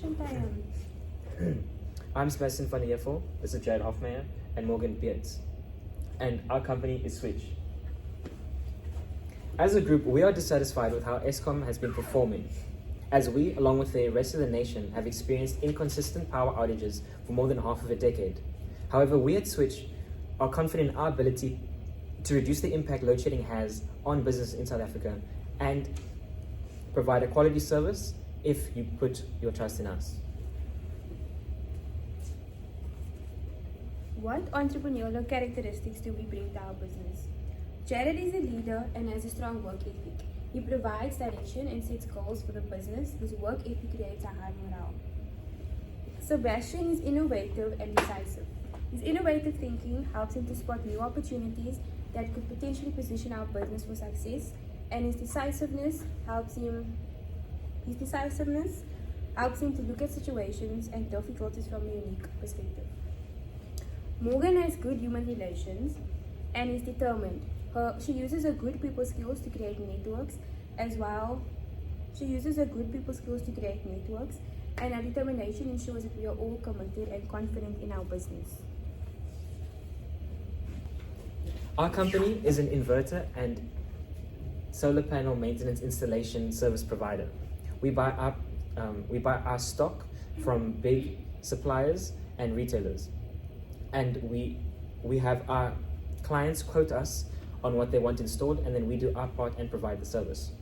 Introduction time. I'm Sebastian van der Yevel, this is Jared Hoffmeyer and Morgan Beards, and our company is Switch. As a group, we are dissatisfied with how Eskom has been performing, as we, along with the rest of the nation, have experienced inconsistent power outages for more than half of a decade. However, we at Switch are confident in our ability to reduce the impact load shedding has on business in South Africa and provide a quality service if you put your trust in us. What entrepreneurial characteristics do we bring to our business? Jared is a leader and has a strong work ethic. He provides direction and sets goals for the business. His work ethic creates a high morale. Sebastian is innovative and decisive. His innovative thinking helps him to spot new opportunities that could potentially position our business for success, and his decisiveness helps him to look at situations and difficulties from a unique perspective. Morgan has good human relations and is determined. She uses her good people skills to create networks as well. And her determination ensures that we are all committed and confident in our business. Our company is an inverter and solar panel maintenance installation service provider. We buy our stock from big suppliers and retailers, and we have our clients quote us on what they want installed, and then we do our part and provide the service.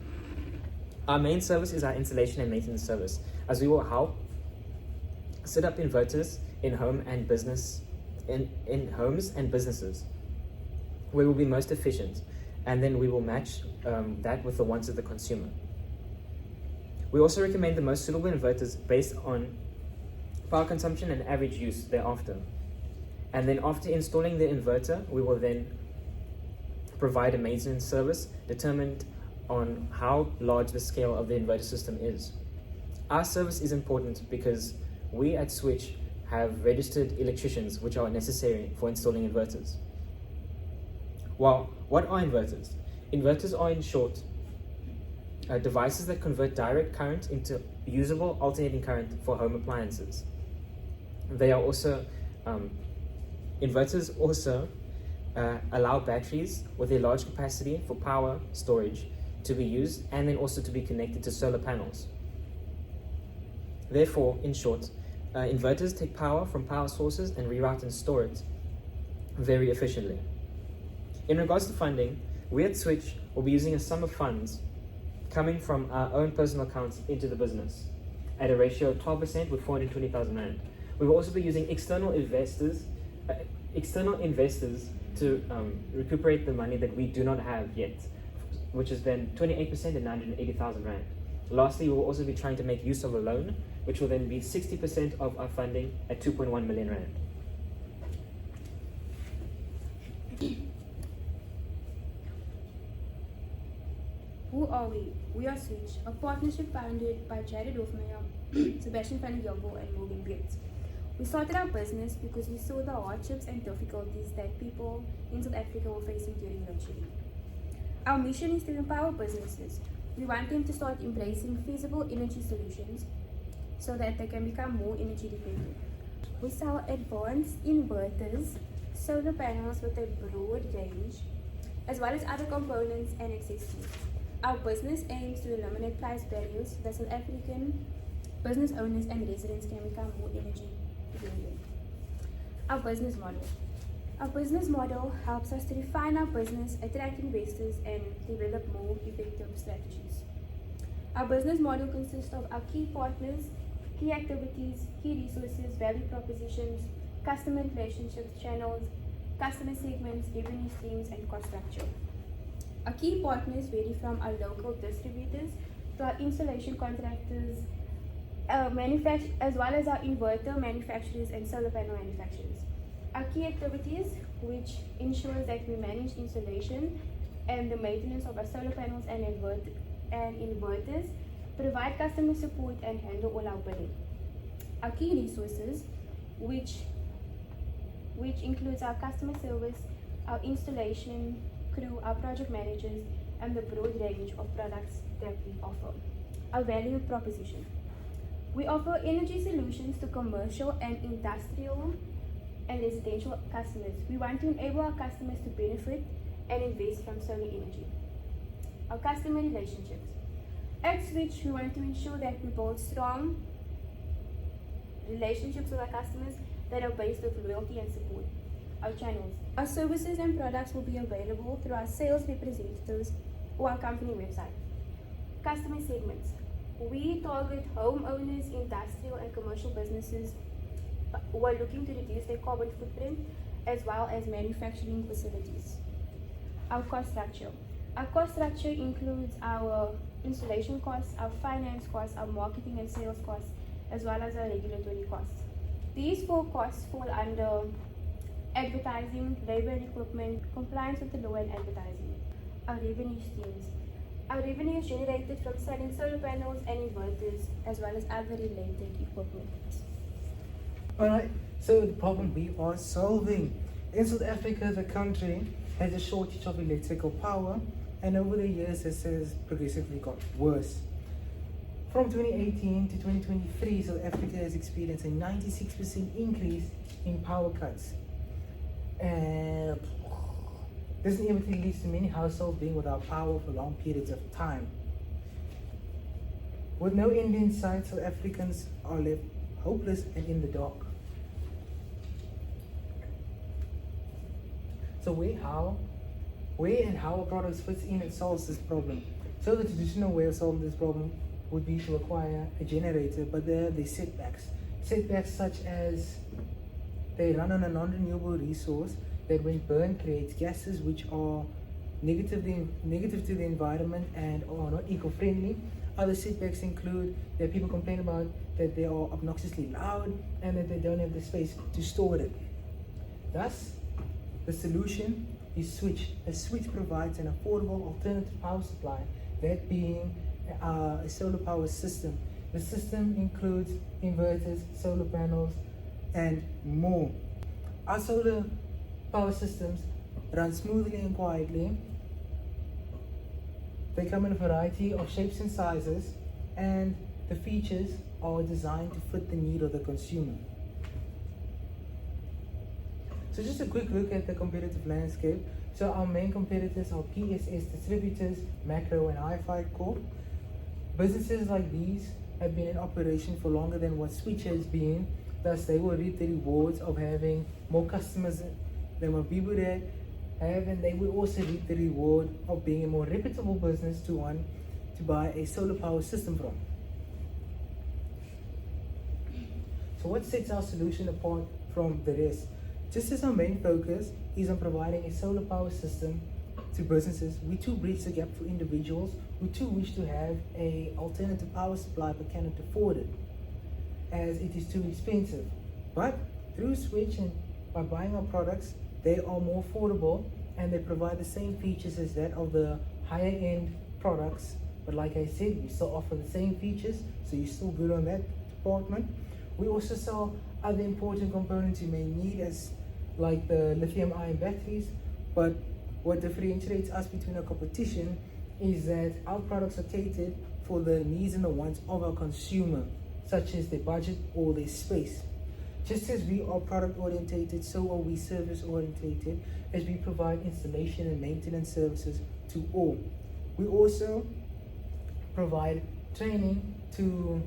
Our main service is our installation and maintenance service, as we will help set up inverters in homes and businesses where we'll be most efficient, and then we will match that with the wants of the consumer. We also recommend the most suitable inverters based on power consumption and average use thereafter. And then after installing the inverter, we will then provide a maintenance service determined on how large the scale of the inverter system is. Our service is important because we at Switch have registered electricians which are necessary for installing inverters. Well, what are inverters? Inverters are, in short, devices that convert direct current into usable alternating current for home appliances. Inverters also allow batteries with a large capacity for power storage to be used and then also to be connected to solar panels. Therefore, in short, inverters take power from power sources and reroute and store it very efficiently. In regards to funding, we at Switch will be using a sum of funds coming from our own personal accounts into the business at a ratio of 12% with 420,000 Rand. We will also be using external investors to recuperate the money that we do not have yet, which is then 28% and 980,000 Rand. Lastly, we will also be trying to make use of a loan, which will then be 60% of our funding at 2.1 million Rand. Who are we? We are Switch, a partnership founded by Jared Hoffmeyer, Sebastian van der Yevel, and Morgan Beards. We started our business because we saw the hardships and difficulties that people in South Africa were facing during load shedding. Our mission is to empower businesses. We want them to start embracing feasible energy solutions so that they can become more energy dependent. We sell advanced inverters, solar panels with a broad range, as well as other components and accessories. Our business aims to eliminate price barriers so that South African business owners and residents can become more energy dependent. Our business model helps us to refine our business, attract investors, and develop more effective strategies. Our business model consists of our key partners, key activities, key resources, value propositions, customer relationships, channels, customer segments, revenue streams, and cost structure. Our key partners vary from our local distributors to our installation contractors, as well as our inverter manufacturers and solar panel manufacturers. Our key activities, which ensures that we manage installation and the maintenance of our solar panels and inverters, provide customer support, and handle all our billing. Our key resources, which includes our customer service, our installation crew, our project managers, and the broad range of products that we offer. Our value proposition. We offer energy solutions to commercial and industrial and residential customers. We want to enable our customers to benefit and invest from solar energy. Our customer relationships. At Switch, we want to ensure that we build strong relationships with our customers that are based with loyalty and support. Our channels. Our services and products will be available through our sales representatives or our company website. Customer segments. We target homeowners, industrial and commercial businesses who are looking to reduce their carbon footprint, as well as manufacturing facilities. Our cost structure. Our cost structure includes our installation costs, our finance costs, our marketing and sales costs, as well as our regulatory costs. These 4 costs fall under advertising, labor and equipment, compliance with the law and advertising. Our revenue streams. Our revenue is generated from selling solar panels and inverters, as well as other related equipment. Alright, so the problem we are solving. In South Africa, the country has a shortage of electrical power, and over the years this has progressively got worse. From 2018 to 2023, South Africa has experienced a 96% increase in power cuts. And this inevitably leads to many households being without power for long periods of time. With no end in sight, South Africans are left hopeless and in the dark. So where and how our products fits in and solves this problem? So the traditional way of solving this problem would be to acquire a generator, but there are setbacks. Setbacks such as they run on a non-renewable resource that when burned creates gases which are negative to the environment and are not eco-friendly. Other setbacks include that people complain about that they are obnoxiously loud and that they don't have the space to store it. Thus, the solution is Switch. A Switch provides an affordable alternative power supply, that being a solar power system. The system includes inverters, solar panels, and more. Our solar power systems run smoothly and quietly. They come in a variety of shapes and sizes, and the features are designed to fit the need of the consumer. So just a quick look at the competitive landscape. So our main competitors are PSS Distributors, Makro, and Hi-Fi Corp. Businesses like these have been in operation for longer than what Switch has been, thus they will reap the rewards of having more customers than what we would have, and they will also reap the reward of being a more reputable business to buy a solar power system from. So what sets our solution apart from the rest? Just as our main focus is on providing a solar power system to businesses, we too bridge the gap for individuals who too wish to have an alternative power supply but cannot afford it, as it is too expensive. But through Switch and by buying our products, they are more affordable and they provide the same features as that of the higher end products. But like I said, we still offer the same features, so you're still good on that department. We also sell other important components you may need, as like the lithium-ion batteries, but what differentiates us between our competition is that our products are catered for the needs and the wants of our consumer, such as their budget or their space. Just as we are product orientated, so are we service orientated, as we provide installation and maintenance services to all. We also provide training to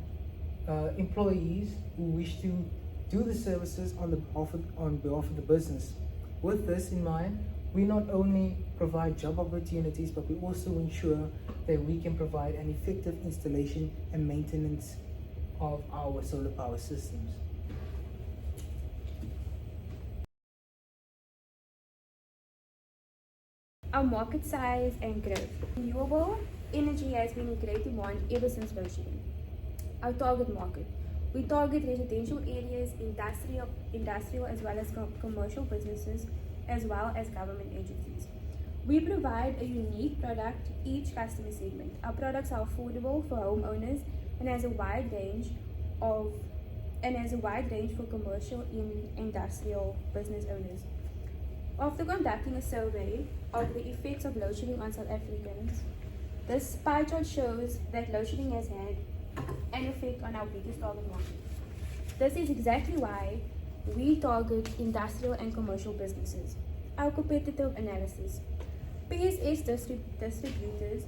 employees who wish to do the services on behalf of the business. With this in mind, we not only provide job opportunities, but we also ensure that we can provide an effective installation and maintenance of our solar power systems. Our market size and growth. Renewable energy has been in great demand ever since load shedding. Our target market. We target residential areas, industrial as well as commercial businesses, as well as government agencies. We provide a unique product to each customer segment. Our products are affordable for homeowners and has a wide range for commercial and industrial business owners. After conducting a survey of the effects of load shedding on South Africans, this pie chart shows that load shedding has had and effect on our biggest target market. This is exactly why we target industrial and commercial businesses. Our competitive analysis. PSS Distributors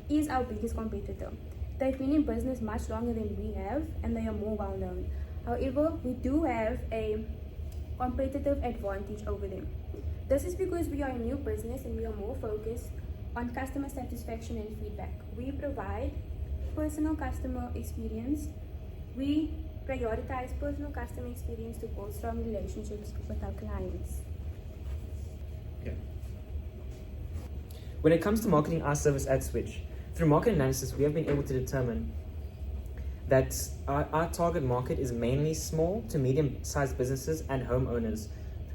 is our biggest competitor. They've been in business much longer than we have, and they are more well known. However, we do have a competitive advantage over them. This is because we are a new business and we are more focused on customer satisfaction and feedback. We provide personal customer experience. We prioritize personal customer experience to build strong relationships with our clients. When it comes to marketing our service at Switch, through market analysis, we have been able to determine that our target market is mainly small to medium-sized businesses and homeowners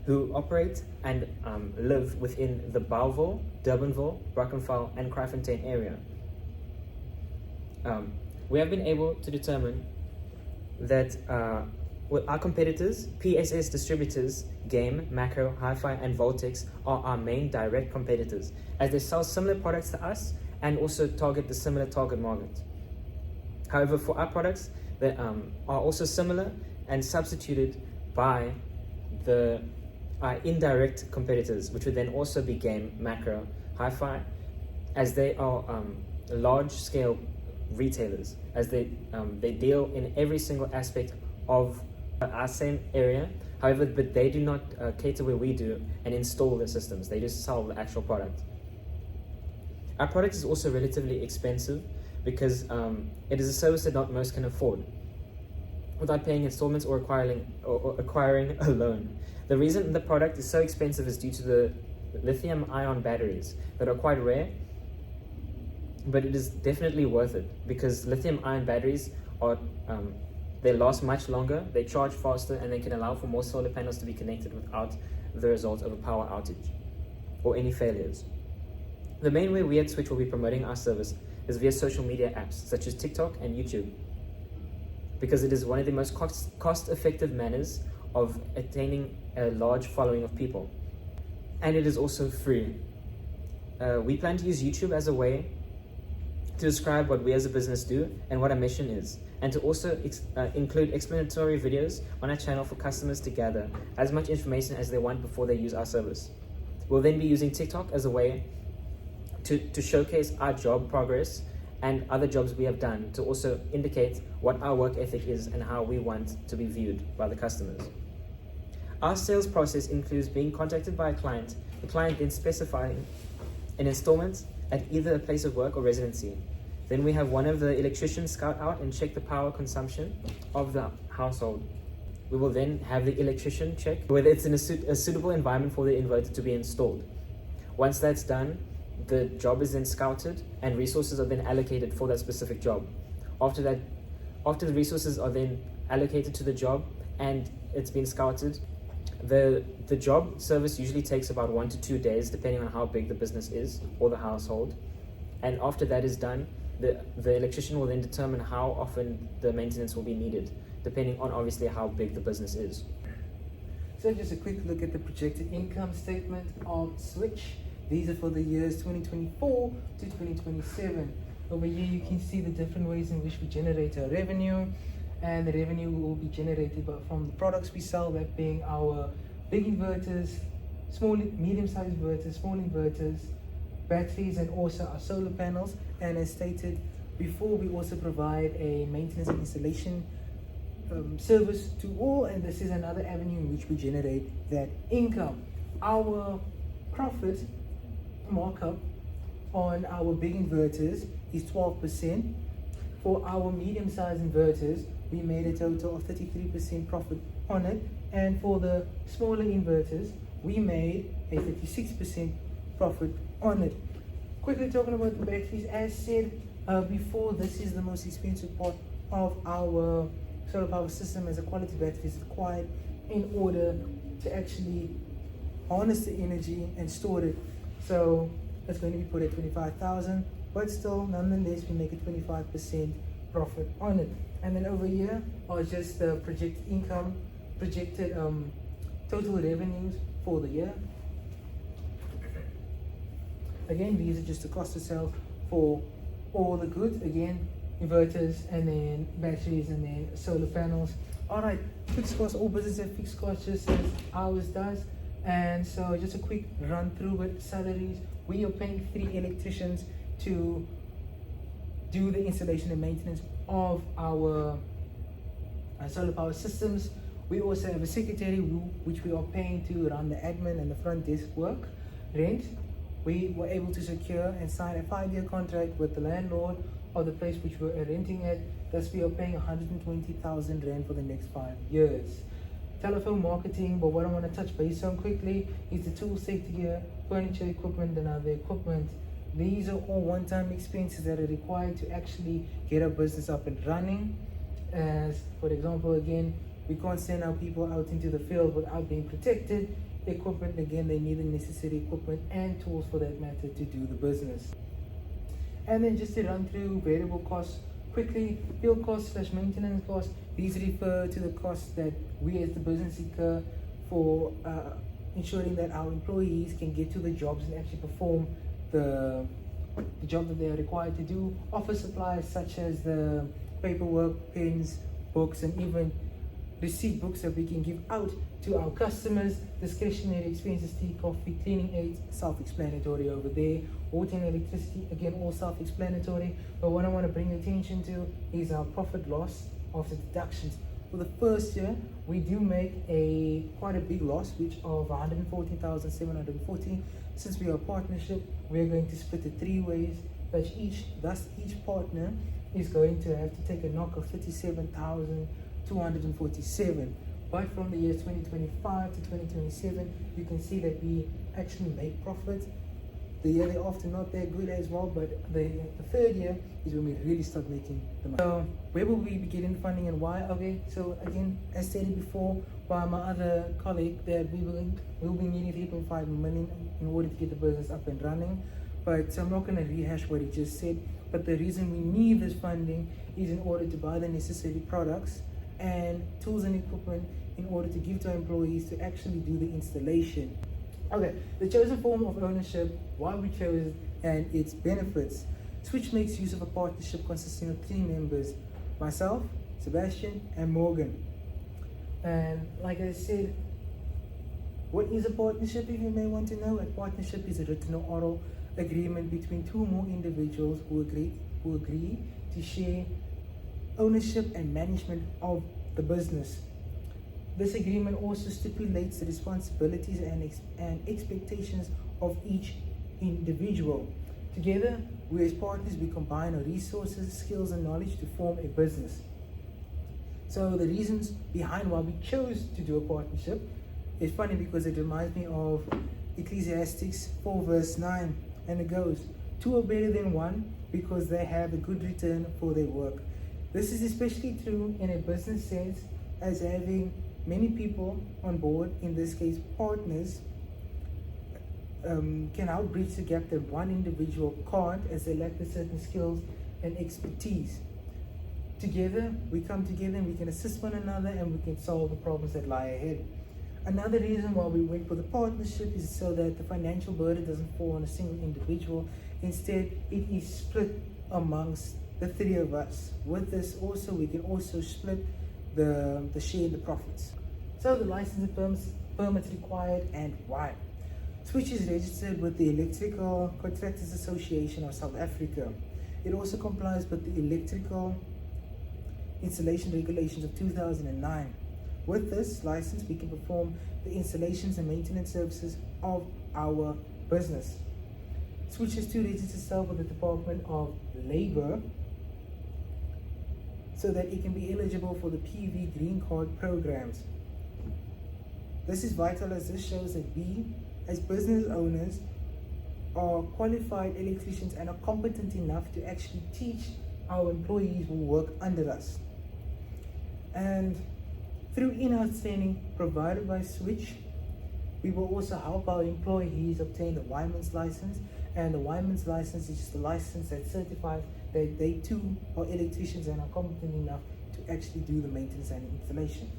who operate and live within the Bellville, Durbanville, Brackenfell, and Kraaifontein area. We have been able to determine that with our competitors, PSS Distributors, Game, Makro, Hi-Fi, and Voltex are our main direct competitors, as they sell similar products to us and also target the similar target market. However, for our products that are also similar and substituted by the indirect competitors, which would then also be Game, Makro, Hi-Fi, as they are large-scale retailers, as they deal in every single aspect of our same area. However, but they do not cater where we do and install the systems. They just sell the actual product. Our product is also relatively expensive because it is a service that not most can afford without paying installments or acquiring a loan. The reason the product is so expensive is due to the lithium-ion batteries that are quite rare, but it is definitely worth it because lithium-ion batteries are they last much longer, they charge faster, and they can allow for more solar panels to be connected without the result of a power outage or any failures. The main way we at Switch will be promoting our service is via social media apps such as TikTok and YouTube, because it is one of the most cost-effective manners of attaining a large following of people. And it is also free. We plan to use YouTube as a way to describe what we as a business do and what our mission is, and to also include explanatory videos on our channel for customers to gather as much information as they want before they use our service. We'll then be using TikTok as a way to showcase our job progress and other jobs we have done, to also indicate what our work ethic is and how we want to be viewed by the customers. Our sales process includes being contacted by a client, the client then specifying an installment at either a place of work or residency. Then we have one of the electricians scout out and check the power consumption of the household. We will then have the electrician check whether it's in a suitable environment for the inverter to be installed. Once that's done, the job is then scouted and resources are then allocated for that specific job. After the resources are then allocated to the job and it's been scouted, the job service usually takes about 1 to 2 days, depending on how big the business is or the household. And after that is done, the electrician will then determine how often the maintenance will be needed, depending on obviously how big the business is. So just a quick look at the projected income statement of Switch. These are for the years 2024 to 2027. Over here you can see the different ways in which we generate our revenue, and the revenue will be generated from the products we sell, that being our big inverters, medium-sized inverters, small inverters, batteries, and also our solar panels. And as stated before, we also provide a maintenance and installation service to all, and this is another avenue in which we generate that income. Our profit markup on our big inverters is 12%. For our medium-sized inverters, we made a total of 33% profit on it, and for the smaller inverters, we made a 36% profit on it. Quickly talking about the batteries, as said before, this is the most expensive part of our solar power system, as a quality battery is required in order to actually harness the energy and store it. So it's going to be put at 25,000, but still, nonetheless, we make a 25% profit on it. And then over here are just the projected income, projected total revenues for the year. Again, these are just the cost of sales for all the goods. Again, inverters, and then batteries, and then solar panels. All right, fixed costs, all businesses have fixed costs just as ours does. And so just a quick run through with salaries. We are paying 3 electricians to do the installation and maintenance of our solar power systems. We also have a secretary which we are paying to run the admin and the front desk work. Rent, we were able to secure and sign a 5-year contract with the landlord of the place which we're renting at. Thus we are paying 120,000 rand for the next 5 years. Telephone marketing, but what I want to touch base on quickly is the tool, safety gear, furniture, equipment, and other equipment. These are all one-time expenses that are required to actually get our business up and running. As for example, again, we can't send our people out into the field without being protected. Equipment, again, they need the necessary equipment and tools for that matter to do the business. And then just to run through variable costs quickly, field costs / maintenance costs. These refer to the costs that we as the business incur for ensuring that our employees can get to the jobs and actually perform the job that they are required to do. Office supplies such as the paperwork, pens, books, and even receipt books that we can give out to our customers. Discretionary expenses, tea, coffee, cleaning aids, self-explanatory over there. Water and electricity, again, all self-explanatory. But what I want to bring attention to is our profit loss after deductions. For the first year, we do make quite a big loss, which of 114,740. Since we are a partnership, we are going to split it 3 ways. Thus each partner is going to have to take a knock of 37,247. But from the years 2025 to 2027, you can see that we actually make profit. The year thereafter, not that good as well, but the 3rd year is when we really start making the money. So where will we be getting funding and why? Okay, so again, as stated before by my other colleague, that we'll be needing 3.5 million in order to get the business up and running. But so I'm not going to rehash what he just said, but the reason we need this funding is in order to buy the necessary products and tools and equipment in order to give to our employees to actually do the installation. Okay, the chosen form of ownership, why we chose it, and its benefits. Switch makes use of a partnership consisting of 3 members, myself, Sebastian, and Morgan. And like I said, what is a partnership, if you may want to know? A partnership is a written or oral agreement between 2 or more individuals who agree to share ownership and management of the business. This agreement also stipulates the responsibilities and expectations of each individual. Together, we as partners, we combine our resources, skills, and knowledge to form a business. So the reasons behind why we chose to do a partnership is funny because it reminds me of Ecclesiastes 4 verse 9, and it goes, 2 are better than 1 because they have a good return for their work. This is especially true in a business sense, as having many people on board, in this case partners, can help bridge the gap that one individual can't, as they lack the certain skills and expertise. Together, we come together and we can assist one another and we can solve the problems that lie ahead. Another reason why we went for the partnership is so that the financial burden doesn't fall on a single individual. Instead, it is split amongst the 3 of us. With this also, we can also split the share in the profits. So the license and permits required and why. Switch is registered with the Electrical Contractors Association of South Africa. It also complies with the Electrical Installation Regulations of 2009. With this license, we can perform the installations and maintenance services of our business. Switch is to register itself with the Department of Labor so that it can be eligible for the PV Green Card programs. This is vital, as this shows that we, as business owners, are qualified electricians and are competent enough to actually teach our employees who work under us. And through in-house training provided by Switch, we will also help our employees obtain the Wyman's license. And the Wyman's license is just a license that certifies that they too are electricians and are competent enough to actually do the maintenance and installation.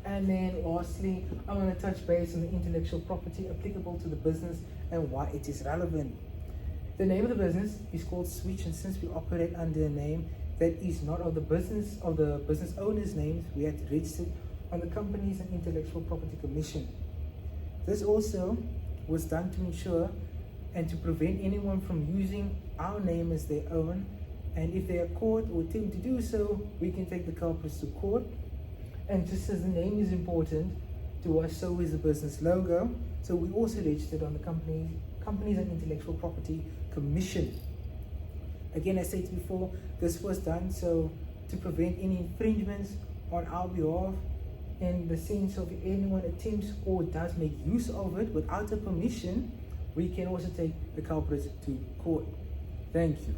And then lastly, I want to touch base on the intellectual property applicable to the business and why it is relevant. The name of the business is called Switch, and since we operate under a name that is not of the business owner's names, we had registered on the Companies and Intellectual Property Commission. This also was done to ensure and to prevent anyone from using our name as their own, and if they are caught or attempt to do so, we can take the culprits to court. And just as the name is important to us, so is the business logo. So we also registered on the Companies and Intellectual Property Commission. Again, as I said before, this was done so to prevent any infringements on our behalf, in the sense of if anyone attempts or does make use of it without a permission, we can also take the culprits to court. Thank you.